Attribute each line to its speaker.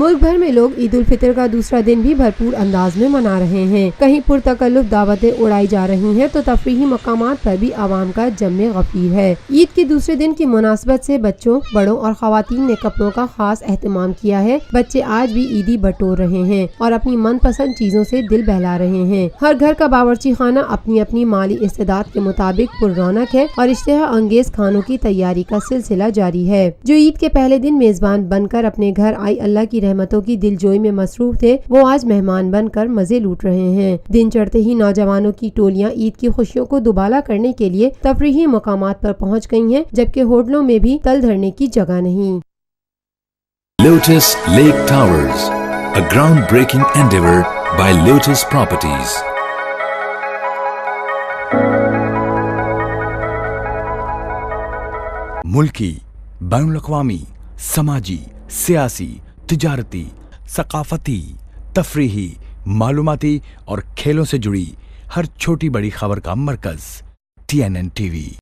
Speaker 1: ملک بھر میں لوگ عید الفطر کا دوسرا دن بھی بھرپور انداز میں منا رہے ہیں۔ کہیں پر تکلف دعوتیں اڑائی جا رہی ہیں تو تفریحی مقامات پر بھی عوام کا جم غفیر ہے۔ عید کے دوسرے دن کی مناسبت سے بچوں، بڑوں اور خواتین نے کپڑوں کا خاص اہتمام کیا ہے۔ بچے آج بھی عیدی بٹور رہے ہیں اور اپنی من پسند چیزوں سے دل بہلا رہے ہیں۔ ہر گھر کا باورچی خانہ اپنی اپنی مالی استعداد کے مطابق پر رونق ہے اور اشتہا انگیز کھانوں کی تیاری کا سلسلہ جاری ہے۔ جو عید کے پہلے دن میزبان بن کر اپنے گھر آئی اللہ کی رحمتوں کی دل جوئی میں مصروف تھے، وہ آج مہمان بن کر مزے لوٹ رہے ہیں۔ دن چڑھتے ہی نوجوانوں کی ٹولیاں عید کی خوشیوں کو دوبالا کرنے کے لیے تفریحی مقامات پر پہنچ گئی ہیں، جبکہ ہوٹلوں میں بھی تل دھرنے کی جگہ نہیں۔
Speaker 2: Lotus Lake Towers, a groundbreaking endeavor by Lotus Properties. ملکی، بین الاقوامی، سماجی، سیاسی، تجارتی، ثقافتی، تفریحی، معلوماتی اور کھیلوں سے جڑی ہر چھوٹی بڑی خبر کا مرکز TNN TV۔